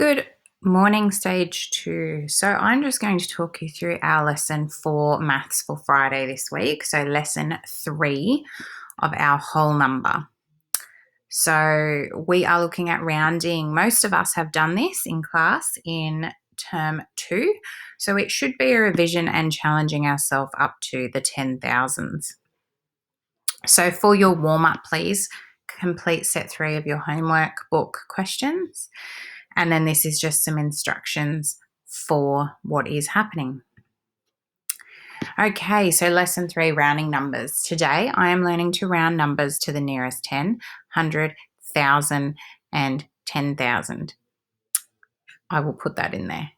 Good morning, stage 2. So I'm just going to talk you through our lesson for maths for Friday this week. So lesson 3 of our whole number. So we are looking at rounding. Most of us have done this in class in term 2. So it should be a revision and challenging ourselves up to the 10,000s. So for your warm-up, please complete set 3 of your homework book questions. And then this is just some instructions for what is happening. Okay, so lesson 3, rounding numbers. Today I am learning to round numbers to the nearest 10, 100, 1,000 and 10,000. I will put that in there.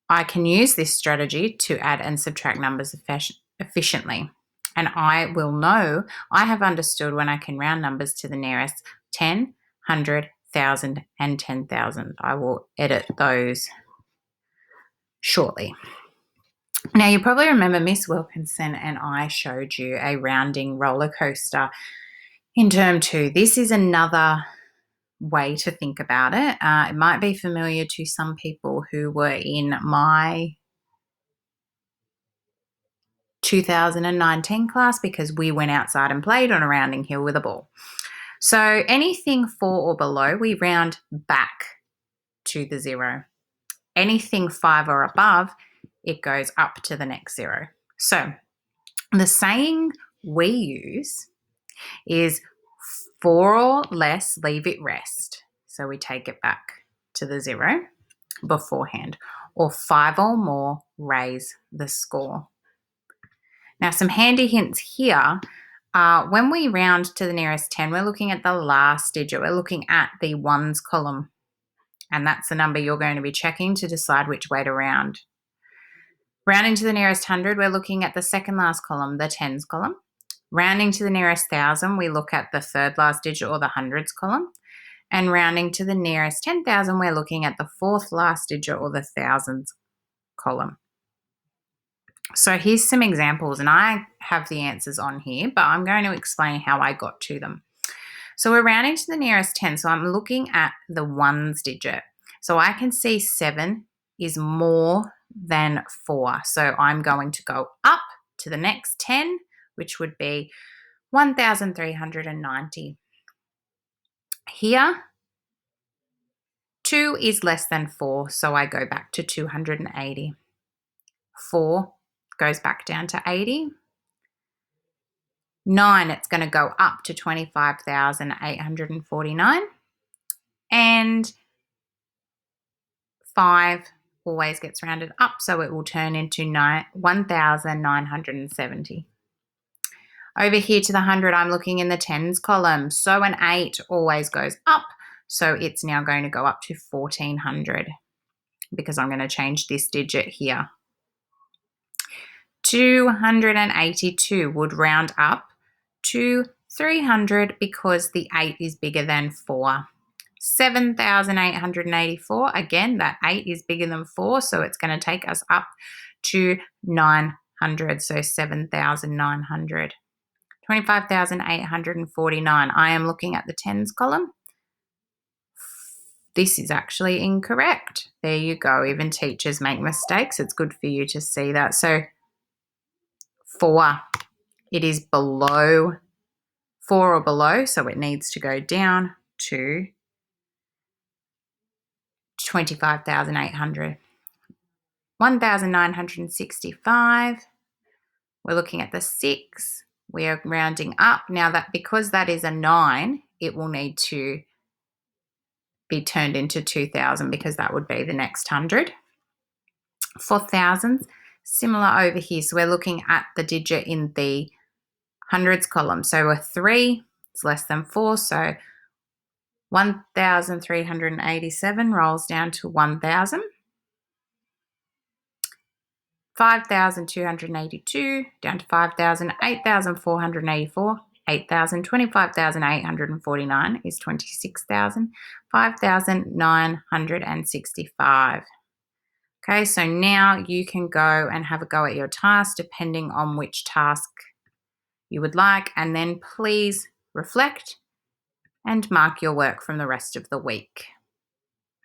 I can use this strategy to add and subtract numbers efficiently. And I will know I have understood when I can round numbers to the nearest 10, 100, 1,000 and 10,000. I will edit those shortly. Now, you probably remember Miss Wilkinson and I showed you a rounding roller coaster in term 2. This is another way to think about it. It might be familiar to some people who were in my 2019 class because we went outside and played on a rounding hill with a ball. So anything 4 or below, we round back to the 0. Anything 5 or above, it goes up to the next 0. So the saying we use is 4 or less, leave it rest. So we take it back to the 0 beforehand. Or 5 or more, raise the score. Now, some handy hints here. When we round to the nearest 10, we're looking at the last digit. We're looking at the ones column. And that's the number you're going to be checking to decide which way to round. Rounding to the nearest 100, we're looking at the second last column, the tens column. Rounding to the nearest 1,000, we look at the third last digit or the hundreds column. And rounding to the nearest 10,000, we're looking at the fourth last digit or the thousands column. So here's some examples, and I have the answers on here, but I'm going to explain how I got to them. So we're rounding to the nearest 10, so I'm looking at the ones digit. So I can see 7 is more than 4. So I'm going to go up to the next 10, which would be 1,390. Here, 2 is less than 4, so I go back to 280. 4 goes back down to 80. 9, it's going to go up to 25,849. And 5 always gets rounded up, so it will turn into 1,970. Over here to the 100, I'm looking in the tens column. So an 8 always goes up, so it's now going to go up to 1,400 because I'm going to change this digit here. 282 would round up to 300 because the 8 is bigger than 4. 7,884, again, that 8 is bigger than 4, so it's going to take us up to 900, so 7,900. 25,849, I am looking at the tens column. This is actually incorrect. There you go. Even teachers make mistakes. It's good for you to see that. So 4, it is below 4 or below, so it needs to go down to 25,800. 1,965, we're looking at the 6. We are rounding up. Now that because that is a 9, it will need to be turned into 2,000 because that would be the next 100. For thousands, similar over here. So we're looking at the digit in the hundreds column. So a 3 is less than 4. So 1,387 rolls down to 1,000. 5,282 down to 5,000. 8,484. 8,000. 25,849 is 26,000. 5,965. Okay, so now you can go and have a go at your task depending on which task you would like, and then please reflect and mark your work from the rest of the week.